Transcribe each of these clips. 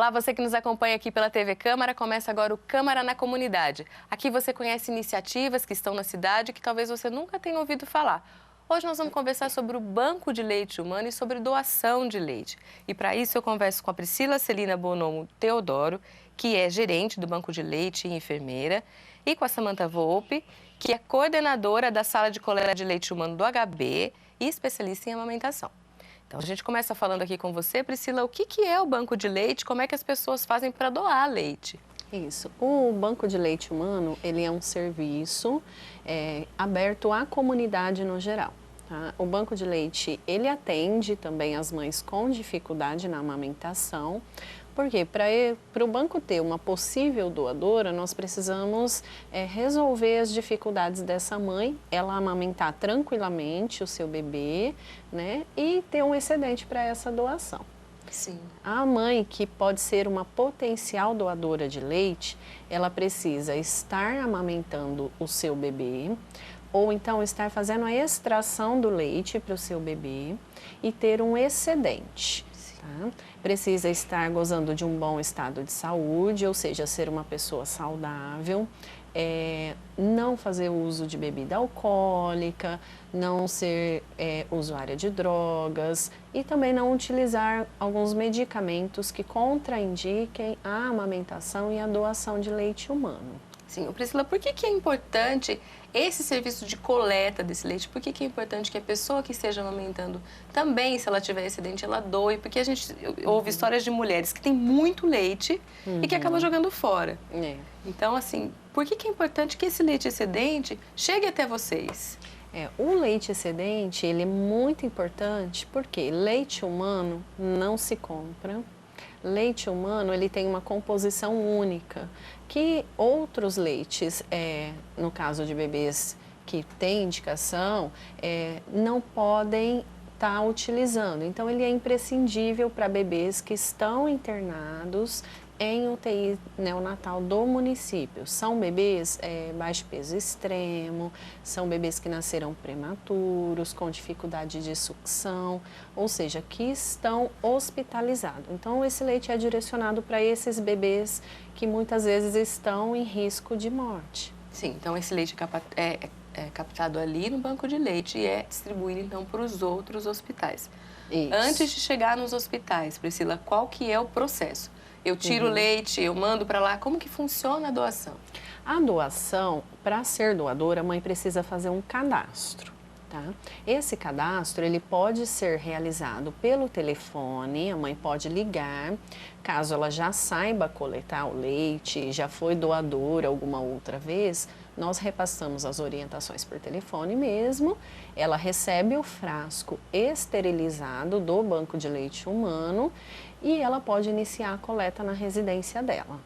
Olá, você que nos acompanha aqui pela TV Câmara, começa agora o Câmara na Comunidade. Aqui você conhece iniciativas que estão na cidade que talvez você nunca tenha ouvido falar. Hoje nós vamos conversar sobre o Banco de Leite Humano e sobre doação de leite. E para isso eu converso com a Priscila Celina Bonomo Teodoro, que é gerente do Banco de Leite e enfermeira, e com a Samantha Volpe, que é coordenadora da Sala de Coleta de Leite Humano do HB e especialista em amamentação. Então, a gente começa falando aqui com você, Priscila, o que é o banco de leite, como é que as pessoas fazem para doar leite? Isso. O Banco de Leite Humano, ele é um serviço aberto à comunidade no geral. Tá? O Banco de Leite, ele atende também as mães com dificuldade na amamentação, porque para o banco ter uma possível doadora, nós precisamos resolver as dificuldades dessa mãe, ela amamentar tranquilamente o seu bebê, né, e ter um excedente para essa doação. Sim. A mãe, que pode ser uma potencial doadora de leite, ela precisa estar amamentando o seu bebê, ou então estar fazendo a extração do leite para o seu bebê e ter um excedente. Tá? Precisa estar gozando de um bom estado de saúde, ou seja, ser uma pessoa saudável, não fazer uso de bebida alcoólica, não ser usuária de drogas e também não utilizar alguns medicamentos que contraindiquem a amamentação e a doação de leite humano. Sim, Priscila, por que é importante esse serviço de coleta desse leite? Por que é importante que a pessoa que esteja amamentando também, se ela tiver excedente, ela doe? Porque a gente ouve histórias de mulheres que têm muito leite e que acabam jogando fora. Então, assim, por que é importante que esse leite excedente chegue até vocês? O leite excedente, ele é muito importante porque leite humano não se compra. Leite humano, ele tem uma composição única, que outros leites, no caso de bebês que têm indicação, não podem estar utilizando. Então, ele é imprescindível para bebês que estão internados em UTI neonatal do município. São bebês baixo peso extremo, são bebês que nasceram prematuros, com dificuldade de sucção, ou seja, que estão hospitalizados. Então, esse leite é direcionado para esses bebês que muitas vezes estão em risco de morte. Sim, então esse leite é captado ali no banco de leite e é distribuído então para os outros hospitais. Isso. Antes de chegar nos hospitais, Priscila, qual que é o processo? Eu tiro o leite, eu mando para lá. Como que funciona a doação? A doação, para ser doadora, a mãe precisa fazer um cadastro. Tá? Esse cadastro, ele pode ser realizado pelo telefone, a mãe pode ligar, caso ela já saiba coletar o leite, já foi doadora alguma outra vez, nós repassamos as orientações por telefone mesmo, ela recebe o frasco esterilizado do banco de leite humano e ela pode iniciar a coleta na residência dela.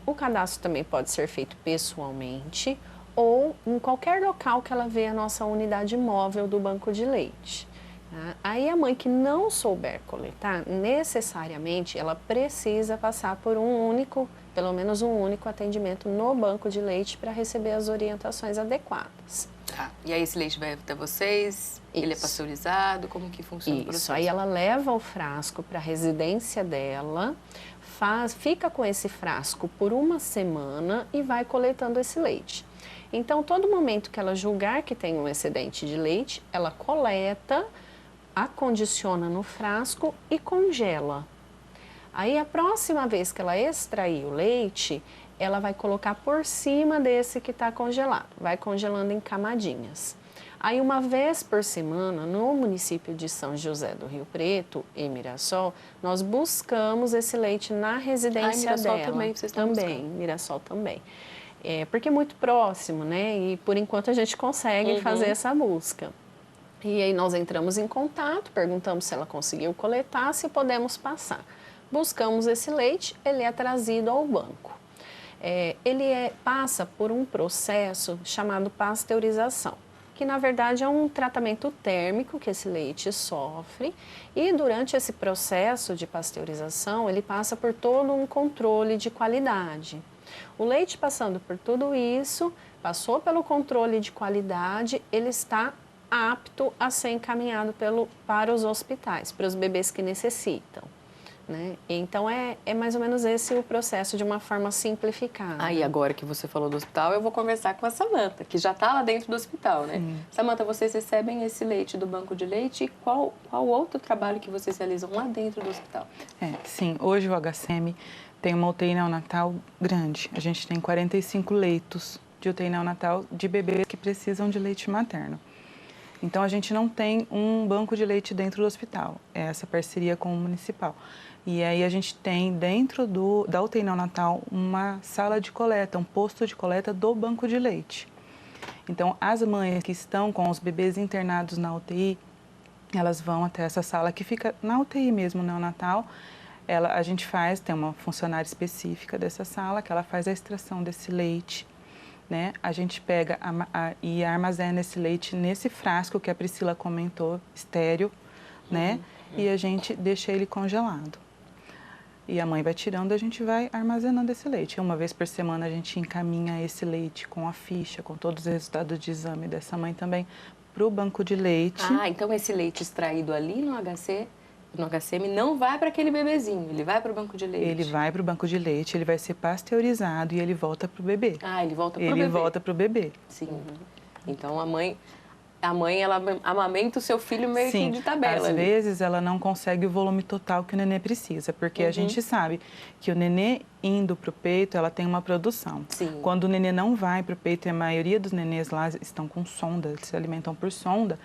O cadastro também pode ser feito pessoalmente ou em qualquer local que ela vê a nossa unidade móvel do banco de leite. Tá? Aí a mãe que não souber coletar, necessariamente ela precisa passar por pelo menos um único atendimento no banco de leite para receber as orientações adequadas. Tá. E aí esse leite vai até vocês? Ele é pasteurizado? Como que funciona o processo? Isso, aí ela leva o frasco para a residência dela, fica com esse frasco por uma semana e vai coletando esse leite. Então, todo momento que ela julgar que tem um excedente de leite, ela coleta, acondiciona no frasco e congela. Aí, a próxima vez que ela extrair o leite, ela vai colocar por cima desse que está congelado, vai congelando em camadinhas. Aí, uma vez por semana, no município de São José do Rio Preto, em Mirassol, nós buscamos esse leite na residência Mirassol dela. também, vocês estão também, buscando. Mirassol também. Porque é muito próximo, né? E por enquanto a gente consegue fazer essa busca. E aí nós entramos em contato, perguntamos se ela conseguiu coletar, se podemos passar. Buscamos esse leite, ele é trazido ao banco. Ele passa por um processo chamado pasteurização, que na verdade é um tratamento térmico que esse leite sofre e durante esse processo de pasteurização ele passa por todo um controle de qualidade. O leite passando por tudo isso, passou pelo controle de qualidade, ele está apto a ser encaminhado para os hospitais, para os bebês que necessitam. né? Então, é mais ou menos esse o processo de uma forma simplificada. Aí, agora que você falou do hospital, eu vou conversar com a Samantha, que já está lá dentro do hospital, né? Samantha, vocês recebem esse leite do banco de leite e qual outro trabalho que vocês realizam lá dentro do hospital? Sim, hoje o HCM tem uma UTI neonatal grande. A gente tem 45 leitos de UTI neonatal de bebês que precisam de leite materno. Então, a gente não tem um banco de leite dentro do hospital, é essa parceria com o municipal. E aí a gente tem dentro da UTI neonatal uma sala de coleta, um posto de coleta do banco de leite. Então, as mães que estão com os bebês internados na UTI, elas vão até essa sala que fica na UTI mesmo, neonatal. A gente tem uma funcionária específica dessa sala que ela faz a extração desse leite, né? A gente pega e armazena esse leite nesse frasco que a Priscila comentou, estéril, né? E a gente deixa ele congelado. E a mãe vai tirando, a gente vai armazenando esse leite. Uma vez por semana a gente encaminha esse leite com a ficha, com todos os resultados de exame dessa mãe também, para o banco de leite. Então esse leite extraído ali no HCM não vai para aquele bebezinho, ele vai para o banco de leite. Ele vai para o banco de leite, ele vai ser pasteurizado e ele volta para o bebê. Ele volta para o bebê. Ele volta para o bebê. Sim. Então a mãe ela amamenta o seu filho meio que de tabela. Às vezes ela não consegue o volume total que o nenê precisa, porque a gente sabe que o nenê indo para o peito, ela tem uma produção. Sim. Quando o nenê não vai para o peito, e a maioria dos nenês lá estão com sonda, eles se alimentam por sonda,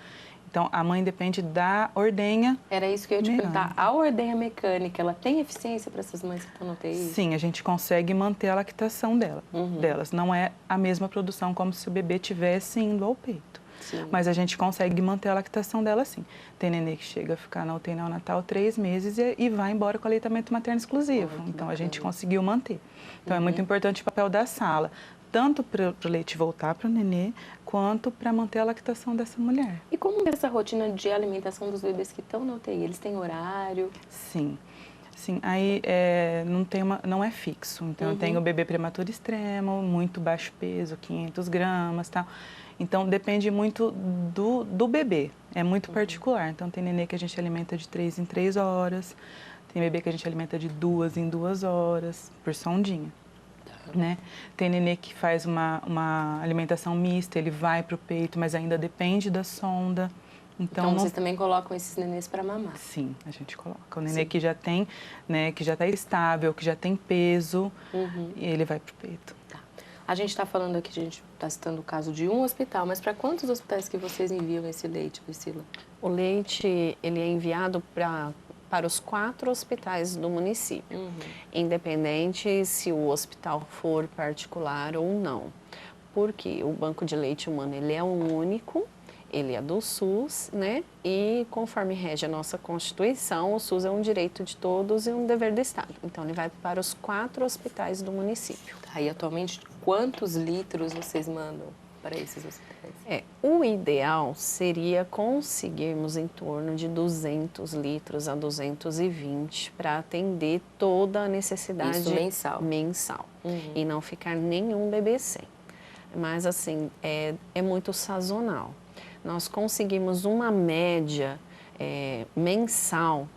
então a mãe depende da ordenha. Era isso que eu ia te perguntar. A ordenha mecânica, ela tem eficiência para essas mães que estão no UTI? Sim, a gente consegue manter a lactação delas. Não é a mesma produção como se o bebê estivesse indo ao peito. Sim. Mas a gente consegue manter a lactação dela sim. Tem nenê que chega a ficar na UTI neonatal 3 meses e vai embora com aleitamento materno exclusivo. Então, a gente conseguiu manter. Então, é muito importante o papel da sala, tanto para o leite voltar para o nenê, quanto para manter a lactação dessa mulher. E como é essa rotina de alimentação dos bebês que estão na UTI? Eles têm horário? Sim. Sim, aí não é fixo. Então, eu tenho o bebê prematuro extremo, muito baixo peso, 500 gramas e tal. Então, depende muito do bebê, é muito particular. Então, tem nenê que a gente alimenta de 3 em 3 horas, tem bebê que a gente alimenta de 2 em 2 horas, por sondinha, né? Tem nenê que faz uma alimentação mista, ele vai para o peito, mas ainda depende da sonda. Então vocês também colocam esses nenês para mamar? Sim, a gente coloca. O nenê que já tem, né, que já está estável, que já tem peso, e ele vai para o peito. Tá. A gente está falando aqui, a gente está citando o caso de um hospital, mas para quantos hospitais que vocês enviam esse leite, Priscila? O leite, ele é enviado para os 4 hospitais do município, independente se o hospital for particular ou não. Porque o banco de leite humano, ele é um único, ele é do SUS, né? E conforme rege a nossa Constituição, o SUS é um direito de todos e um dever do Estado. Então, ele vai para os 4 hospitais do município. Tá, e atualmente, quantos litros vocês mandam para esses hospitais? O ideal seria conseguirmos em torno de 200 litros a 220 para atender toda a necessidade mensal e não ficar nenhum bebê sem. Mas, assim, é muito sazonal. Nós conseguimos uma média mensal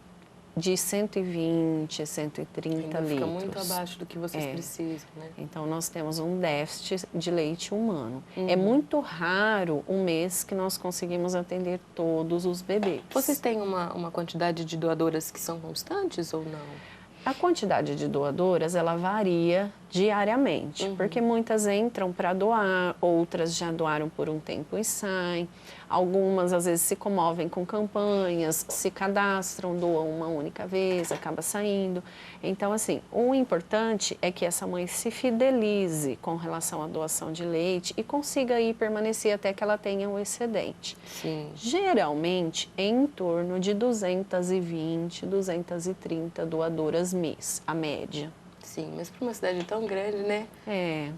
de 120, 130 litros. Fica muito abaixo do que vocês precisam, né? Então, nós temos um déficit de leite humano. É muito raro um mês que nós conseguimos atender todos os bebês. Vocês têm uma quantidade de doadoras que são constantes ou não? A quantidade de doadoras, ela varia diariamente, porque muitas entram para doar, outras já doaram por um tempo e saem. Algumas, às vezes, se comovem com campanhas, se cadastram, doam uma única vez, acaba saindo. Então, assim, o importante é que essa mãe se fidelize com relação à doação de leite e consiga aí permanecer até que ela tenha o excedente. Sim. Geralmente, em torno de 220, 230 doadoras mês, a média. Sim, mas para uma cidade tão grande, né?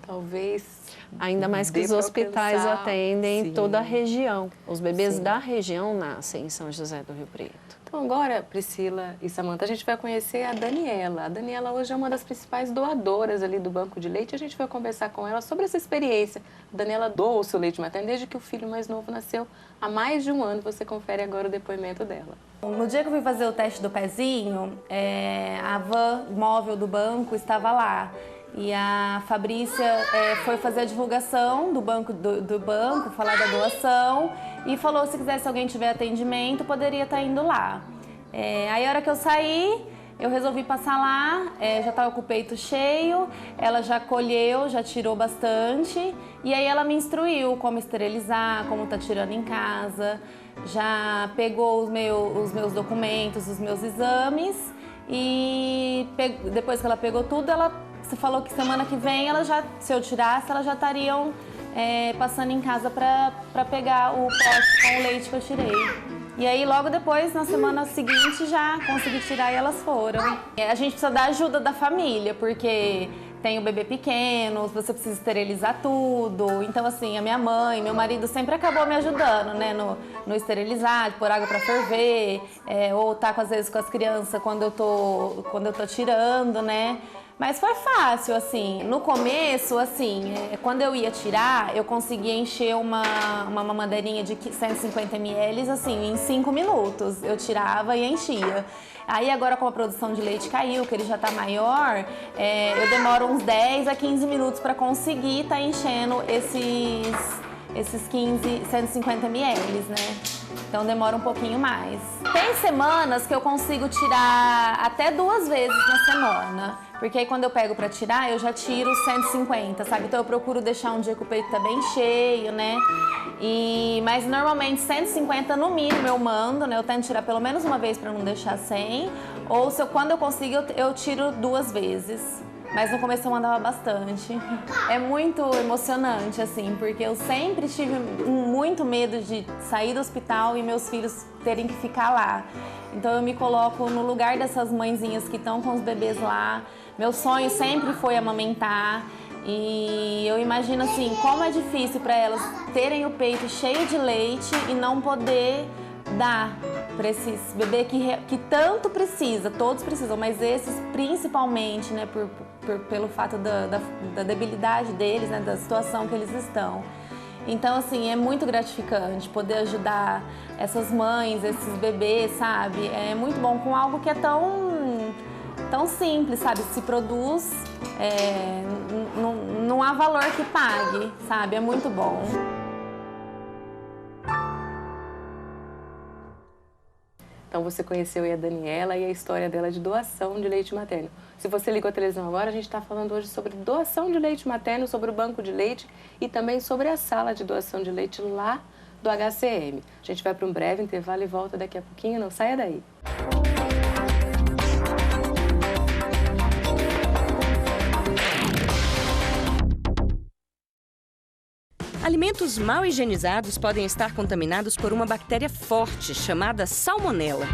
Talvez... Ainda mais que os hospitais atendem toda a região. Os bebês da região nascem em São José do Rio Preto. Então agora, Priscila e Samantha, a gente vai conhecer a Daniela. A Daniela hoje é uma das principais doadoras ali do banco de leite. A gente vai conversar com ela sobre essa experiência. A Daniela doa o seu leite materno desde que o filho mais novo nasceu há mais de um ano. Você confere agora o depoimento dela. No dia que eu fui fazer o teste do pezinho, a van móvel do banco estava lá. E a Fabrícia foi fazer a divulgação do banco, falar da doação e falou se quisesse alguém tiver atendimento, poderia estar indo lá. Aí a hora que eu saí, eu resolvi passar lá, já estava com o peito cheio, ela já colheu, já tirou bastante e aí ela me instruiu como esterilizar, como tá tirando em casa, já pegou os meus documentos, os meus exames e depois que ela pegou tudo, ela falou que semana que vem, se eu tirasse, elas já estariam passando em casa para pegar o pote com o leite que eu tirei. E aí, logo depois, na semana seguinte, já consegui tirar e elas foram. A gente precisa da ajuda da família, porque tem o bebê pequeno, você precisa esterilizar tudo. Então, assim, a minha mãe, meu marido sempre acabou me ajudando, né? No esterilizar, de pôr água para ferver, ou tá, às vezes, com as crianças quando eu tô tirando, né? Mas foi fácil, assim. No começo, assim, quando eu ia tirar, eu conseguia encher uma mamadeirinha de 150 ml, assim, em 5 minutos. Eu tirava e enchia. Aí agora, com a produção de leite caiu, que ele já tá maior, eu demoro uns 10 a 15 minutos para conseguir estar enchendo esses 150 ml, né? Então demora um pouquinho mais. Tem semanas que eu consigo tirar até 2 vezes na semana. Porque aí quando eu pego pra tirar, eu já tiro 150, sabe? Então eu procuro deixar um dia que o peito tá bem cheio, né? Mas normalmente 150 no mínimo eu mando, né? Eu tento tirar pelo menos uma vez pra não deixar 100. Ou quando eu consigo, eu tiro 2 vezes. Mas no começo eu mandava bastante. É muito emocionante, assim, porque eu sempre tive muito medo de sair do hospital e meus filhos terem que ficar lá. Então eu me coloco no lugar dessas mãezinhas que estão com os bebês lá. Meu sonho sempre foi amamentar. E eu imagino, assim, como é difícil para elas terem o peito cheio de leite e não poder dar para esses bebês que tanto precisa, todos precisam, mas esses principalmente, né, pelo fato da debilidade deles, né, da situação que eles estão. Então, assim, é muito gratificante poder ajudar essas mães, esses bebês, sabe? É muito bom com algo que é tão simples, sabe? Se produz, não há valor que pague, sabe? É muito bom. Então você conheceu aí a Daniela e a história dela de doação de leite materno. Se você ligou a televisão agora, a gente está falando hoje sobre doação de leite materno, sobre o banco de leite e também sobre a sala de doação de leite lá do HCM. A gente vai para um breve intervalo e volta daqui a pouquinho, não saia daí. Alimentos mal higienizados podem estar contaminados por uma bactéria forte chamada salmonela.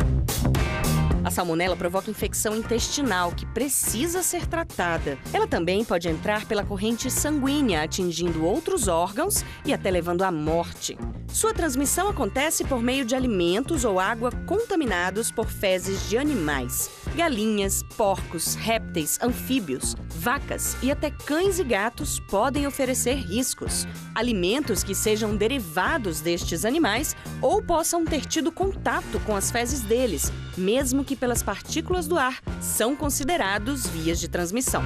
A salmonela provoca infecção intestinal que precisa ser tratada. Ela também pode entrar pela corrente sanguínea, atingindo outros órgãos e até levando à morte. Sua transmissão acontece por meio de alimentos ou água contaminados por fezes de animais. Galinhas, porcos, répteis, anfíbios, vacas e até cães e gatos podem oferecer riscos. Alimentos que sejam derivados destes animais ou possam ter tido contato com as fezes deles, mesmo que pelas partículas do ar, são considerados vias de transmissão.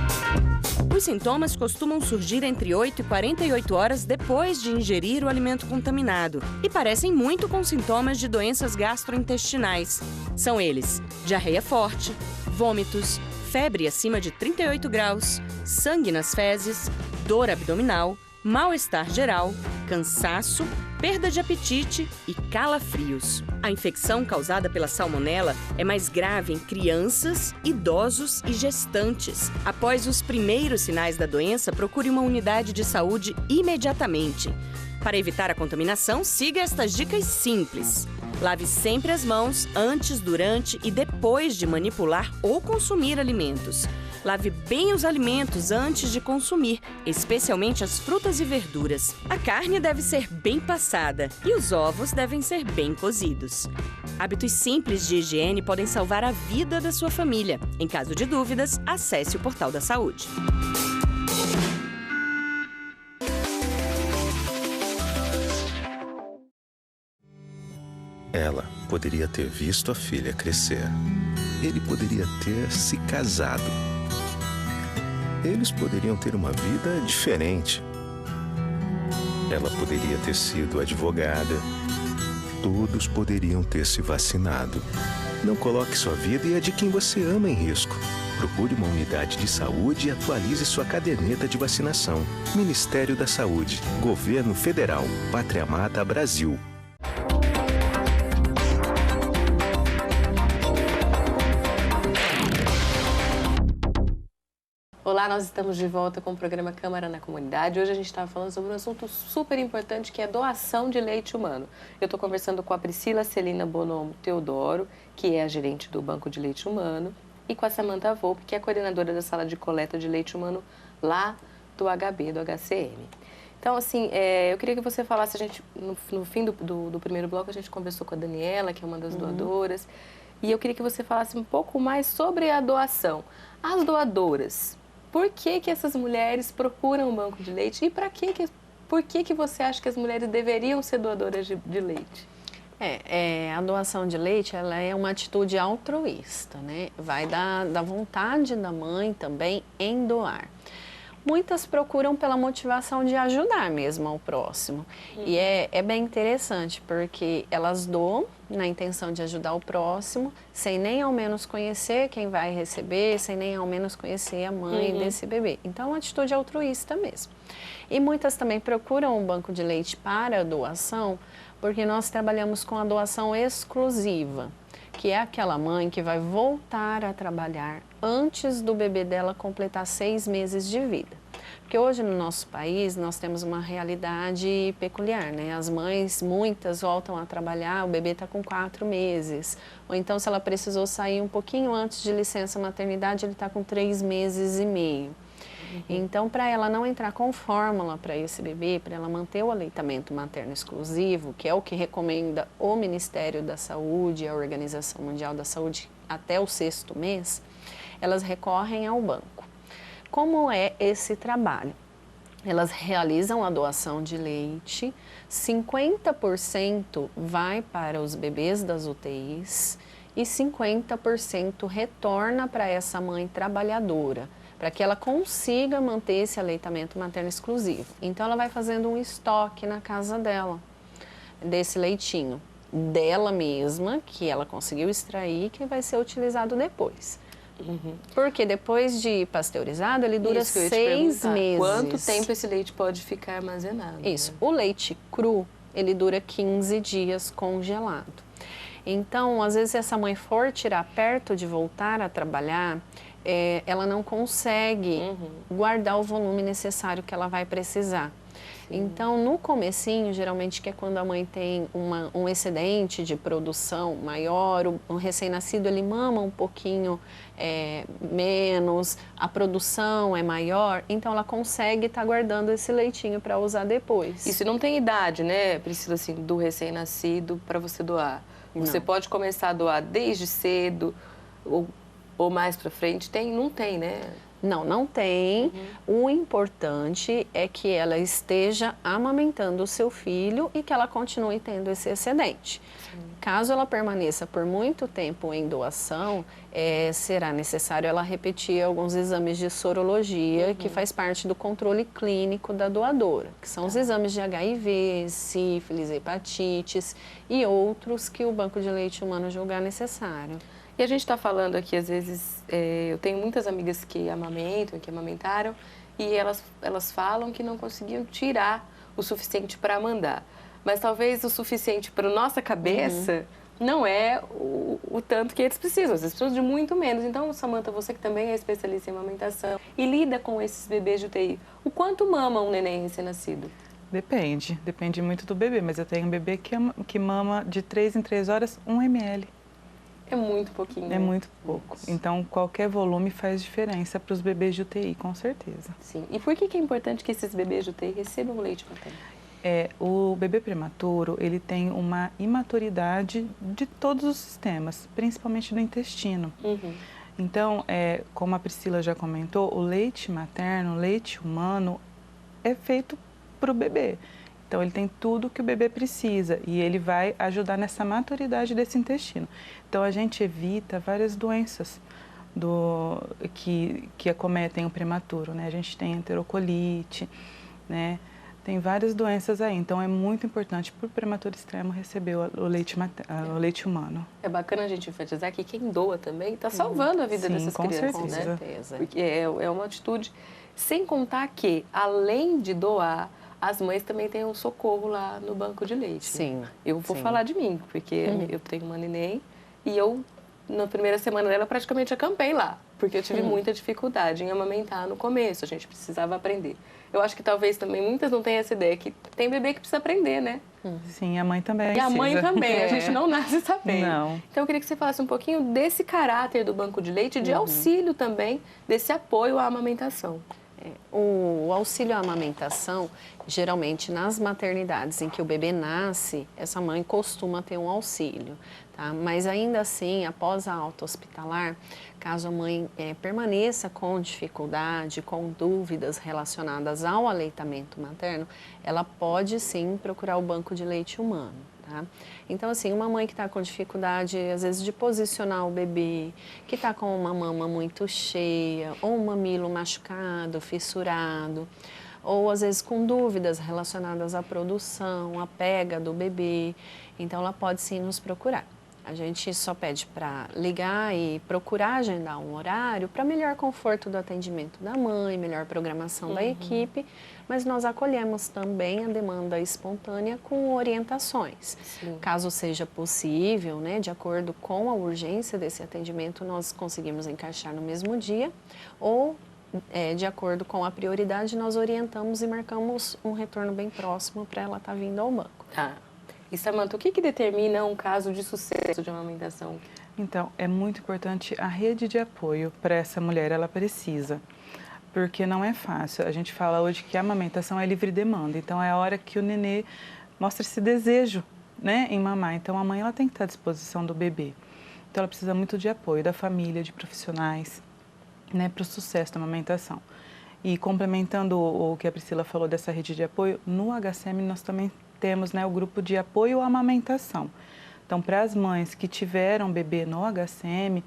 Os sintomas costumam surgir entre 8 e 48 horas depois de ingerir o alimento contaminado e parecem muito com sintomas de doenças gastrointestinais. São eles: diarreia forte, vômitos, febre acima de 38 graus, sangue nas fezes, dor abdominal, mal-estar geral, cansaço, perda de apetite e calafrios. A infecção causada pela salmonela é mais grave em crianças, idosos e gestantes. Após os primeiros sinais da doença, procure uma unidade de saúde imediatamente. Para evitar a contaminação, siga estas dicas simples. Lave sempre as mãos antes, durante e depois de manipular ou consumir alimentos. Lave bem os alimentos antes de consumir, especialmente as frutas e verduras. A carne deve ser bem passada e os ovos devem ser bem cozidos. Hábitos simples de higiene podem salvar a vida da sua família. Em caso de dúvidas, acesse o Portal da Saúde. Ela poderia ter visto a filha crescer. Ele poderia ter se casado. Eles poderiam ter uma vida diferente. Ela poderia ter sido advogada. Todos poderiam ter se vacinado. Não coloque sua vida e a de quem você ama em risco. Procure uma unidade de saúde e atualize sua caderneta de vacinação. Ministério da Saúde, Governo Federal, Pátria Amada Brasil. Olá, nós estamos de volta com o programa Câmara na Comunidade. Hoje a gente está falando sobre um assunto super importante que é a doação de leite humano. Eu estou conversando com a Priscila Celina Bonomo Teodoro, que é a gerente do Banco de Leite Humano, e com a Samantha Volpe, que é a coordenadora da sala de coleta de leite humano lá do HB, do HCM. Então, assim, eu queria que você falasse, no fim do primeiro bloco, a gente conversou com a Daniela, que é uma das doadoras, e eu queria que você falasse um pouco mais sobre a doação. As doadoras, por que essas mulheres procuram um banco de leite e por que você acha que as mulheres deveriam ser doadoras de leite? A doação de leite, ela é uma atitude altruísta, né? Vai da vontade da mãe também em doar. Muitas procuram pela motivação de ajudar mesmo ao próximo. E é bem interessante, porque elas doam na intenção de ajudar o próximo, sem nem ao menos conhecer quem vai receber, sem nem ao menos conhecer a mãe desse bebê. Então, é uma atitude altruísta mesmo. E muitas também procuram o banco de leite para a doação, porque nós trabalhamos com a doação exclusiva, que é aquela mãe que vai voltar a trabalhar antes do bebê dela completar 6 meses de vida. Porque hoje no nosso país nós temos uma realidade peculiar, né? As mães, muitas voltam a trabalhar, o bebê está com 4 meses. Ou então se ela precisou sair um pouquinho antes de licença maternidade, ele está com 3 meses e meio. Então, para ela não entrar com fórmula para esse bebê, para ela manter o aleitamento materno exclusivo, que é o que recomenda o Ministério da Saúde, a Organização Mundial da Saúde, até o 6º mês, elas recorrem ao banco. Como é esse trabalho? Elas realizam a doação de leite, 50% vai para os bebês das UTIs e 50% retorna para essa mãe trabalhadora, para que ela consiga manter esse aleitamento materno exclusivo. Então, ela vai fazendo um estoque na casa dela, desse leitinho, dela mesma, que ela conseguiu extrair, que vai ser utilizado depois. Porque depois de pasteurizado, ele dura 6 meses. Quanto tempo esse leite pode ficar armazenado? Isso. Né? O leite cru, ele dura 15 dias congelado. Então, às vezes, se essa mãe for tirar perto de voltar a trabalhar, ela não consegue guardar o volume necessário que ela vai precisar. Então, no comecinho, geralmente, que é quando a mãe tem um excedente de produção maior, o recém-nascido ele mama um pouquinho menos, a produção é maior, então ela consegue estar guardando esse leitinho para usar depois. Isso não tem idade, né, Priscila, assim, do recém-nascido para você doar? Você pode começar a doar desde cedo ou mais para frente? Não tem, né? Não tem. O importante é que ela esteja amamentando o seu filho e que ela continue tendo esse excedente. Caso ela permaneça por muito tempo em doação, será necessário ela repetir alguns exames de sorologia, que faz parte do controle clínico da doadora, que são os exames de HIV, sífilis, hepatites e outros que o Banco de Leite Humano julgar necessário. E a gente está falando aqui, às vezes, eu tenho muitas amigas que amamentam, que amamentaram, e elas falam que não conseguiam tirar o suficiente para mandar. Mas talvez o suficiente para a nossa cabeça não é o tanto que eles precisam. Eles precisam de muito menos. Então, Samantha, você que também é especialista em amamentação e lida com esses bebês de UTI, o quanto mama um neném recém-nascido? Depende muito do bebê, mas eu tenho um bebê que mama de 3 em 3 horas 1 ml. É muito pouquinho. É muito pouco. Então, qualquer volume faz diferença para os bebês de UTI, com certeza. Sim. E por que é importante que esses bebês de UTI recebam leite materno? O bebê prematuro, ele tem uma imaturidade de todos os sistemas, principalmente do intestino. Então, como a Priscila já comentou, o leite materno, o leite humano, é feito para o bebê. Então, ele tem tudo que o bebê precisa e ele vai ajudar nessa maturidade desse intestino. Então, a gente evita várias doenças que acometem o prematuro, né? A gente tem enterocolite, né? Tem várias doenças aí. Então, é muito importante para o prematuro extremo receber o leite humano. É bacana a gente enfatizar que quem doa também está salvando a vida dessas crianças, Com né? certeza. Porque é uma atitude, sem contar que, além de doar, as mães também têm um socorro lá no banco de leite. Sim. Eu vou falar de mim, porque eu tenho uma neném e eu, na primeira semana dela, praticamente acampei lá, porque eu tive muita dificuldade em amamentar no começo, a gente precisava aprender. Eu acho que talvez também muitas não tenham essa ideia, que tem bebê que precisa aprender, né? Sim, a mãe também E a mãe também, a gente não nasce sabendo. Não. Então eu queria que você falasse um pouquinho desse caráter do banco de leite, de auxílio também, desse apoio à amamentação. O auxílio à amamentação, geralmente nas maternidades em que o bebê nasce, essa mãe costuma ter um auxílio, tá? Mas ainda assim, após a alta hospitalar, caso a mãe permaneça com dificuldade, com dúvidas relacionadas ao aleitamento materno, ela pode sim procurar o banco de leite humano. Tá? Então, assim, uma mãe que está com dificuldade, às vezes, de posicionar o bebê, que está com uma mama muito cheia, ou um mamilo machucado, fissurado, ou às vezes com dúvidas relacionadas à produção, à pega do bebê, então ela pode sim nos procurar. A gente só pede para ligar e procurar agendar um horário para melhor conforto do atendimento da mãe, melhor programação da equipe, mas nós acolhemos também a demanda espontânea com orientações. Sim. Caso seja possível, né, de acordo com a urgência desse atendimento, nós conseguimos encaixar no mesmo dia ou, de acordo com a prioridade, nós orientamos e marcamos um retorno bem próximo para ela estar vindo ao banco. E Samanta, o que determina um caso de sucesso de amamentação? Então, é muito importante a rede de apoio para essa mulher, ela precisa. Porque não é fácil. A gente fala hoje que a amamentação é livre demanda. Então, é a hora que o nenê mostra esse desejo, né, em mamar. Então, a mãe ela tem que estar à disposição do bebê. Então, ela precisa muito de apoio da família, de profissionais, né, para o sucesso da amamentação. E complementando o que a Priscila falou dessa rede de apoio, no HCM nós também temos, né, o grupo de apoio à amamentação. Então, para as mães que tiveram bebê no HCM,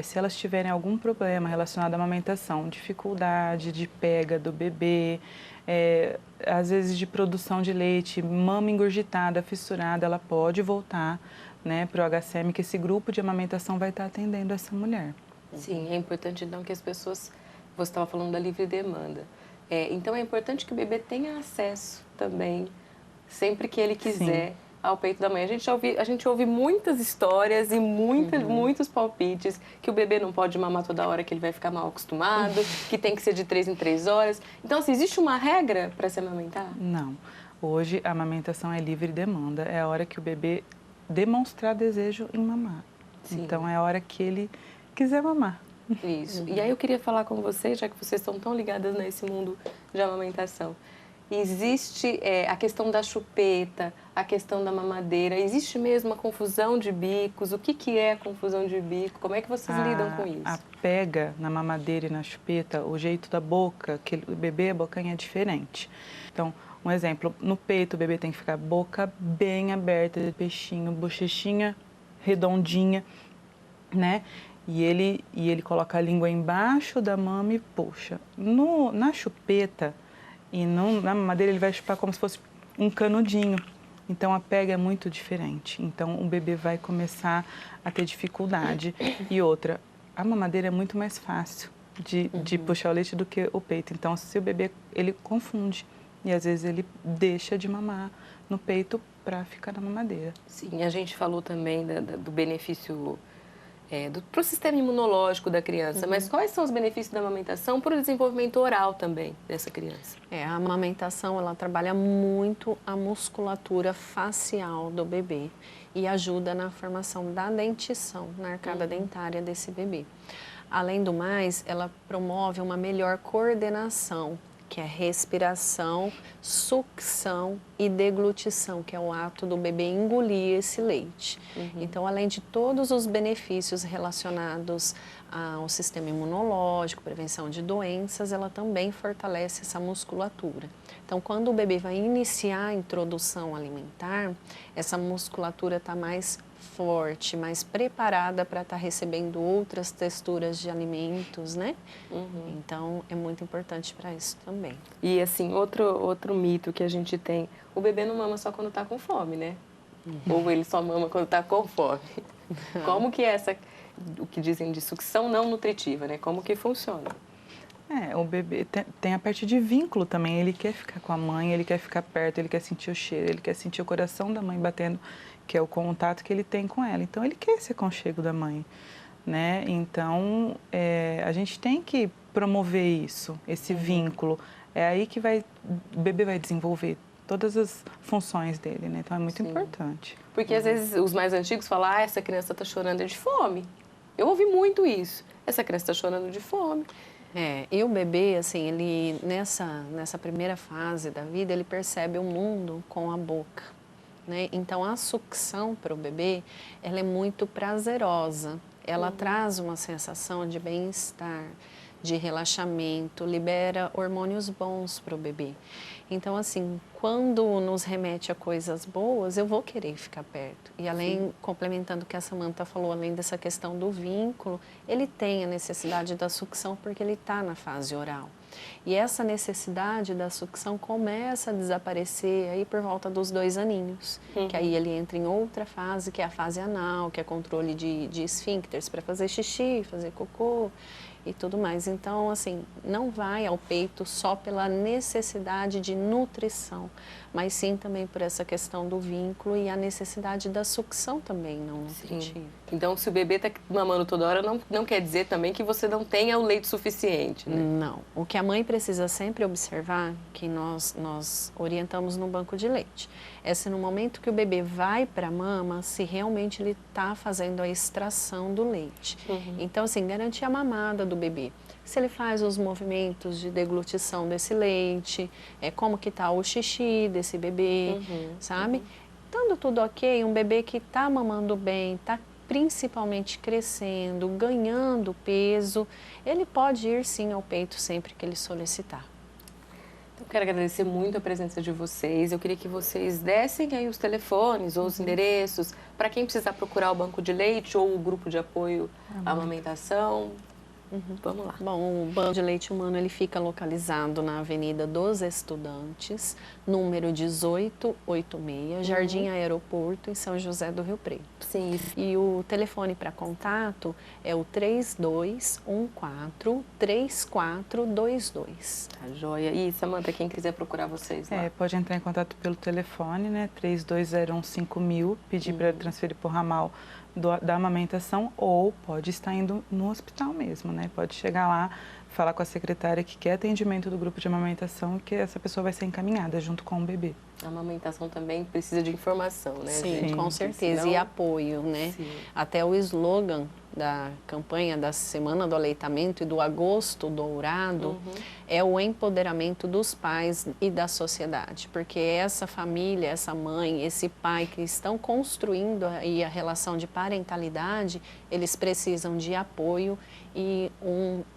se elas tiverem algum problema relacionado à amamentação, dificuldade de pega do bebê, às vezes de produção de leite, mama engurgitada, fissurada, ela pode voltar, né, para o HCM, que esse grupo de amamentação vai estar atendendo essa mulher. Sim, é importante então que as pessoas, você estava falando da livre demanda, então é importante que o bebê tenha acesso também, sempre que ele quiser, ao peito da mãe. A gente ouve muitas histórias e muitos palpites que o bebê não pode mamar toda hora, que ele vai ficar mal acostumado, que tem que ser de 3 em 3 horas. Então, assim, existe uma regra para se amamentar? Não. Hoje, a amamentação é livre demanda. É a hora que o bebê demonstrar desejo em mamar. Sim. Então, é a hora que ele quiser mamar. Isso. E aí eu queria falar com vocês, já que vocês estão tão ligadas nesse mundo de amamentação. Existe a questão da chupeta, a questão da mamadeira, existe mesmo uma confusão de bicos? O que é a confusão de bico? Como é que vocês lidam com isso? A pega na mamadeira e na chupeta, o jeito da boca, que o bebê, a bocanha é diferente. Então, um exemplo, no peito o bebê tem que ficar boca bem aberta, de peixinho, bochechinha redondinha, né? E ele coloca a língua embaixo da mama e puxa. Na chupeta e na mamadeira ele vai chupar como se fosse um canudinho. Então a pega é muito diferente. Então o bebê vai começar a ter dificuldade. E outra, a mamadeira é muito mais fácil de puxar o leite do que o peito. Então se o bebê, ele confunde e às vezes ele deixa de mamar no peito para ficar na mamadeira. Sim, a gente falou também do benefício para o sistema imunológico da criança, mas quais são os benefícios da amamentação para o desenvolvimento oral também dessa criança? A amamentação, ela trabalha muito a musculatura facial do bebê. e ajuda na formação da dentição, na arcada dentária desse bebê. Além do mais, ela promove uma melhor coordenação, que é respiração, sucção e deglutição, que é o ato do bebê engolir esse leite. Então, além de todos os benefícios relacionados ao sistema imunológico, prevenção de doenças, ela também fortalece essa musculatura. Então, quando o bebê vai iniciar a introdução alimentar, essa musculatura está mais forte, mais preparada para estar recebendo outras texturas de alimentos, né? Então, é muito importante para isso também. E assim, outro mito que a gente tem, o bebê não mama só quando está com fome, né? Ou ele só mama quando está com fome. Como que é o que dizem de sucção não nutritiva, né? Como que funciona? O bebê tem a parte de vínculo também, ele quer ficar com a mãe, ele quer ficar perto, ele quer sentir o cheiro, ele quer sentir o coração da mãe batendo, que é o contato que ele tem com ela. Então, ele quer esse aconchego da mãe, né? Então, a gente tem que promover isso, esse vínculo. É aí que o bebê vai desenvolver todas as funções dele, né? Então, é muito importante. Porque, às vezes, os mais antigos falam, essa criança está chorando de fome. Eu ouvi muito isso. Essa criança está chorando de fome. E o bebê, assim, ele nessa primeira fase da vida, ele percebe o mundo com a boca, né? Então, a sucção para o bebê, ela é muito prazerosa. Ela traz uma sensação de bem-estar, de relaxamento, libera hormônios bons para o bebê. Então, assim, quando nos remete a coisas boas, eu vou querer ficar perto. E além, complementando o que a Samantha falou, além dessa questão do vínculo, ele tem a necessidade da sucção porque ele está na fase oral. E essa necessidade da sucção começa a desaparecer aí por volta dos 2 aninhos, que aí ele entra em outra fase, que é a fase anal, que é controle de esfíncteres para fazer xixi, fazer cocô e tudo mais. Então, assim, não vai ao peito só pela necessidade de nutrição, mas sim também por essa questão do vínculo e a necessidade da sucção também não nutritiva. Então, se o bebê está mamando toda hora, não quer dizer também que você não tenha o leite suficiente, né? Não. O que a mãe precisa sempre observar, que nós orientamos no banco de leite, é se no momento que o bebê vai para a mama, se realmente ele está fazendo a extração do leite. Então, assim, garantir a mamada do bebê. Se ele faz os movimentos de deglutição desse leite, como que está o xixi desse bebê, sabe? Estando tudo ok, um bebê que está mamando bem, está principalmente crescendo, ganhando peso, ele pode ir sim ao peito sempre que ele solicitar. Eu quero agradecer muito a presença de vocês. Eu queria que vocês dessem aí os telefones ou os endereços para quem precisar procurar o banco de leite ou o grupo de apoio à amamentação. Vamos lá. Bom, o Banco de Leite Humano ele fica localizado na Avenida dos Estudantes, número 1886, Jardim Aeroporto, em São José do Rio Preto. Sim. E o telefone para contato é o 3214-3422. Tá joia. E, Samantha, quem quiser procurar vocês lá? Pode entrar em contato pelo telefone, né? 3201-5000, pedir para transferir para o ramal da amamentação, ou pode estar indo no hospital mesmo, né? Pode chegar lá, falar com a secretária que quer atendimento do grupo de amamentação, que essa pessoa vai ser encaminhada junto com o bebê. A amamentação também precisa de informação, né, Sim, gente? com certeza. Senão... E apoio, né? Sim. Até o slogan da campanha da Semana do Aleitamento e do Agosto Dourado é o empoderamento dos pais e da sociedade. Porque essa família, essa mãe, esse pai que estão construindo aí a relação de parentalidade, eles precisam de apoio e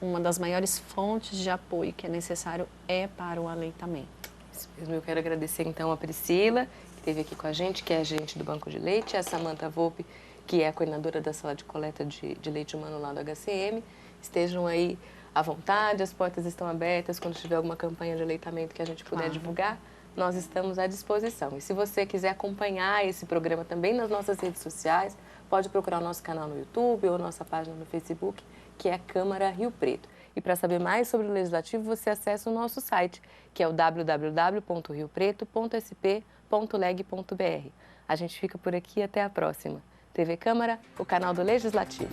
uma das maiores fontes de apoio que é necessário é para o aleitamento. Isso mesmo. Eu quero agradecer então a Priscila, que esteve aqui com a gente, que é a gerente do Banco de Leite, a Samantha Volpe, que é a coordenadora da sala de coleta de leite humano lá do HCM. Estejam aí à vontade, as portas estão abertas. Quando tiver alguma campanha de aleitamento que a gente puder divulgar, nós estamos à disposição. E se você quiser acompanhar esse programa também nas nossas redes sociais, pode procurar o nosso canal no YouTube ou nossa página no Facebook, que é Câmara Rio Preto. E para saber mais sobre o Legislativo, você acessa o nosso site, que é o www.riopreto.sp.leg.br. A gente fica por aqui, até a próxima. TV Câmara, o canal do Legislativo.